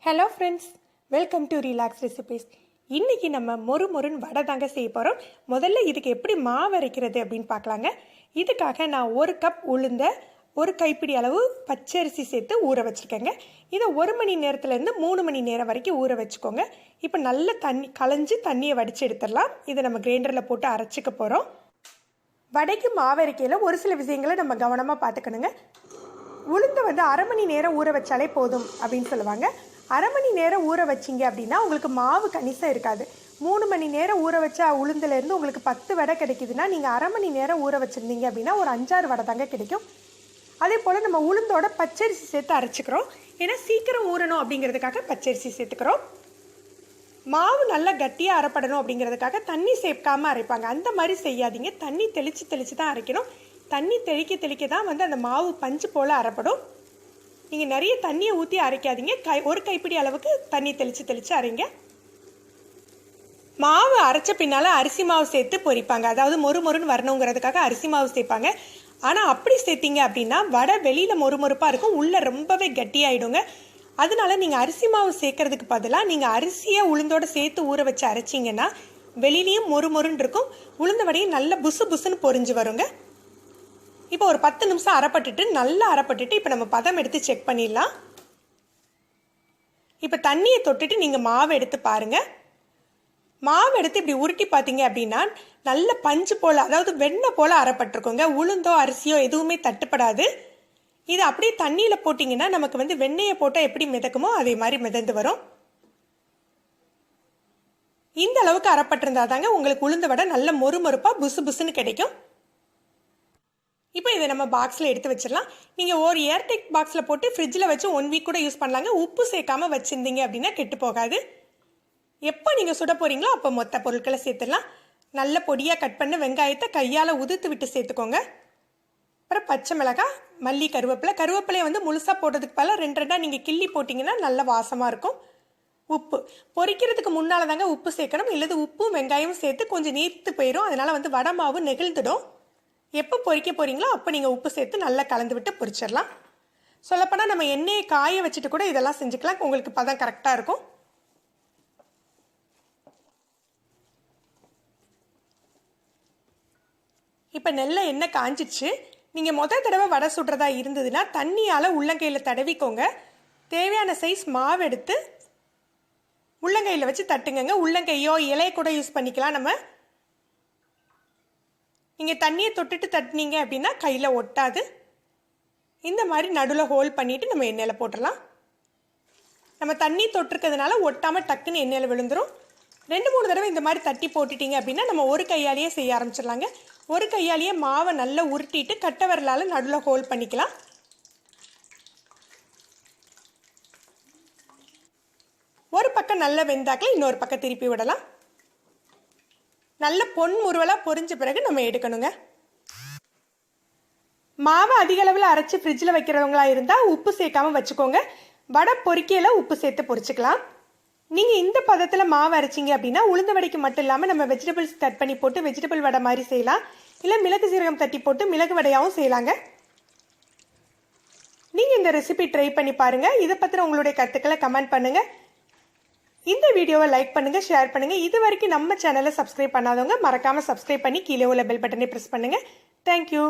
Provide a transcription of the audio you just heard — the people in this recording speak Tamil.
Hello friends, welcome to relax recipes. இன்றைக்கி நம்ம மொறுன்னு வடை தாங்க செய்ய போகிறோம். முதல்ல இதுக்கு எப்படி மாவு அரைக்கிறது அப்படின்னு பார்க்கலாங்க. இதுக்காக நான் 1 கப் உளுந்த 1 கைப்பிடி அளவு பச்சரிசி சேர்த்து ஊற வச்சுருக்கேங்க. இதை 1 மணி நேரத்துலேருந்து 3 மணி நேரம் வரைக்கும் ஊற வச்சுக்கோங்க. இப்போ நல்ல களைஞ்சி தண்ணியை வடித்து எடுத்துடலாம். இதை நம்ம கிரைண்டரில் போட்டு அரைச்சிக்க போகிறோம். வடைக்கு மாவு அரைக்கையில் ஒரு சில விஷயங்களை நம்ம கவனமாக பார்த்துக்கணுங்க. உளுந்து அரை மணி நேரம் ஊற வச்சாலே போதும் அப்படின்னு சொல்லுவாங்க. அரை மணி நேரம் ஊற வச்சிங்க அப்படின்னா உங்களுக்கு மாவு கணிசம் இருக்காது. 3 மணி நேரம் ஊற வச்சா உளுந்துலேருந்து உங்களுக்கு 10 வடை கிடைக்குதுன்னா நீங்கள் அரை மணி நேரம் ஊற வச்சுருந்தீங்க அப்படின்னா ஒரு 5-6 வடை தாங்க கிடைக்கும். அதே போல் நம்ம உளுந்தோட பச்சரிசி சேர்த்து அரைச்சிக்கிறோம். ஏன்னா சீக்கிரம் ஊறணும் அப்படிங்கிறதுக்காக பச்சரிசி சேர்த்துக்கிறோம். மாவு நல்லா கட்டியாக அரைப்படணும் அப்படிங்கிறதுக்காக தண்ணி சேர்க்காமல் அரைப்பாங்க. அந்த மாதிரி செய்யாதீங்க. தண்ணி தெளித்து தான் அரைக்கணும். தண்ணி தெளிக்க தான் அந்த மாவு பஞ்சு போல் அரைப்படும். நீங்கள் நிறைய தண்ணியை ஊற்றி அரைக்காதீங்க. ஒரு கைப்பிடி அளவுக்கு தண்ணி தெளித்து அரைங்க. மாவு அரைச்ச பின்னால் அரிசி மாவு சேர்த்து பொரிப்பாங்க. அதாவது மொறுன்னு வரணுங்கிறதுக்காக அரிசி மாவு சேர்ப்பாங்க. ஆனால் அப்படி சேர்த்திங்க அப்படின்னா வடை வெளியில் மொறுப்பாக இருக்கும், உள்ளே ரொம்பவே கட்டியாயிடுங்க. அதனால நீங்கள் அரிசி மாவு சேர்க்கறதுக்கு பதிலாக நீங்கள் அரிசியை உளுந்தோடு சேர்த்து ஊற வச்சு அரைச்சிங்கன்னா வெளியிலையும் மொறுன்னு இருக்கும், உளுந்த வடையும் நல்ல புசுன்னு பொரிஞ்சு வருங்க. இப்போ ஒரு 10 நிமிஷம் நல்லா அரைப்பட்டுட்டு இப்போ நம்ம பதம் எடுத்து செக் பண்ணிடலாம். இப்போ தண்ணியை தொட்டுட்டு நீங்கள் மாவு எடுத்து பாருங்கள். மாவு எடுத்து இப்படி உருட்டி பார்த்தீங்க அப்படின்னா நல்ல பஞ்சு போல், அதாவது வெண்ணெய் போல் அரைப்பட்டிருக்கோங்க. உளுந்தோ அரிசியோ எதுவுமே தட்டுப்படாது. இது அப்படியே தண்ணியில் போட்டிங்கன்னா நமக்கு வெண்ணெயை போட்டால் எப்படி மிதக்குமோ அதே மாதிரி மிதந்து வரும். இந்த அளவுக்கு அரைப்பட்டிருந்தா தாங்க உங்களுக்கு உளுந்த வடை நல்ல மொறுப்பாக புசுன்னு கிடைக்கும். இப்போ இதை நம்ம பாக்ஸில் எடுத்து வச்சிடலாம். நீங்கள் ஒரு ஏர்டைட் பாக்ஸில் போட்டு ஃப்ரிட்ஜில் வச்சு 1 வீக் கூட யூஸ் பண்ணலாங்க. உப்பு சேர்க்காமல் வச்சுருந்தீங்க அப்படின்னா கெட்டு போகாது. எப்போ நீங்கள் சுட போகிறீங்களோ அப்போ மொத்த பொருட்களை சேர்த்துடலாம். நல்ல பொடியாக கட் பண்ண வெங்காயத்தை கையால் உதுத்து விட்டு சேர்த்துக்கோங்க. அப்புறம் பச்சை மிளகாய், மல்லி, கருவேப்பிலையை முழுசாக போடுறதுக்கு பல 2 நீங்கள் கிள்ளி போட்டிங்கன்னா நல்ல வாசமாக இருக்கும். உப்பு பொரிக்கிறதுக்கு முன்னால் தாங்க உப்பு சேர்க்கணும். இல்லது உப்பும் வெங்காயமும் சேர்த்து கொஞ்சம் நீர்த்து போயிடும். அதனால் வடை மாவு நெகிழ்ந்துடும். எப்போ பொரிக்க போகிறீங்களோ அப்போ நீங்கள் உப்பு சேர்த்து நல்லா கலந்து விட்டு பொரிச்சிடலாம். சொல்லப்போனால் நம்ம எண்ணெயை காய வச்சுட்டு கூட இதெல்லாம் செஞ்சுக்கலாம். உங்களுக்கு பதம் கரெக்டாக இருக்கும். இப்போ நல்ல எண்ணெய் காஞ்சிடுச்சு. நீங்கள் தடவை வடை சுடுறதா இருந்ததுன்னா தண்ணியால் உள்ளங்கையில் தடவிக்கோங்க. தேவையான சைஸ் மாவு எடுத்து உள்ளங்கையில் வச்சு தட்டுங்க. உள்ளங்கையோ இலையை கூட யூஸ் பண்ணிக்கலாம். நம்ம நீங்கள் தண்ணியை தொட்டுட்டு தட்டினீங்க அப்படின்னா கையில் ஒட்டாது. இந்த மாதிரி நடுவில் ஹோல் பண்ணிவிட்டு நம்ம எண்ணெயில் போட்டுடலாம். நம்ம தண்ணி தொட்டிருக்கிறதுனால ஒட்டாமல் டக்குன்னு எண்ணெயில் விழுந்துடும். 2-3 தடவை இந்த மாதிரி தட்டி போட்டுட்டீங்க அப்படின்னா நம்ம ஒரு கையாலேயே செய்ய ஆரம்பிச்சிடலாங்க. ஒரு கையாலேயே மாவை நல்லா உருட்டிட்டு கட்டை விரலால் நடுவில் ஹோல் பண்ணிக்கலாம். ஒரு பக்கம் நல்லா வெந்தாக்கில் இன்னொரு பக்கம் திருப்பி விடலாம். நல்ல பொன் முறுவலாக பொரிஞ்ச பிறகு நம்ம எடுக்கணுங்க. மாவை அதிக அளவில் அரைச்சி ஃப்ரிட்ஜில் வைக்கிறவங்களா இருந்தால் உப்பு சேர்க்காமல் வச்சுக்கோங்க. வடை பொரிக்கையில் உப்பு சேர்த்து பொரிச்சுக்கலாம். நீங்கள் இந்த பதத்தில் மாவு அரைச்சிங்க அப்படின்னா உளுந்த வடைக்கு மட்டும் இல்லாமல் நம்ம வெஜிடபிள்ஸ் கட் பண்ணி போட்டு வெஜிடபிள் வடை மாதிரி செய்யலாம். இல்லை மிளகு சீரகம் தட்டி போட்டு மிளகு வடையாகவும் செய்யலாங்க. நீங்கள் இந்த ரெசிபி ட்ரை பண்ணி பாருங்கள். இதை பற்றின உங்களுடைய கருத்துக்களை கமெண்ட் பண்ணுங்கள். இந்த வீடியோவை லைக் பண்ணுங்கள், ஷேர் பண்ணுங்கள். இது வரைக்கும் நம்ம சேனலை சப்ஸ்கிரைப் பண்ணாதவங்க மறக்காமல் சப்ஸ்கிரைப் பண்ணி கீழே உள்ள பெல் பட்டனை ப்ரெஸ் பண்ணுங்கள். தேங்க்யூ.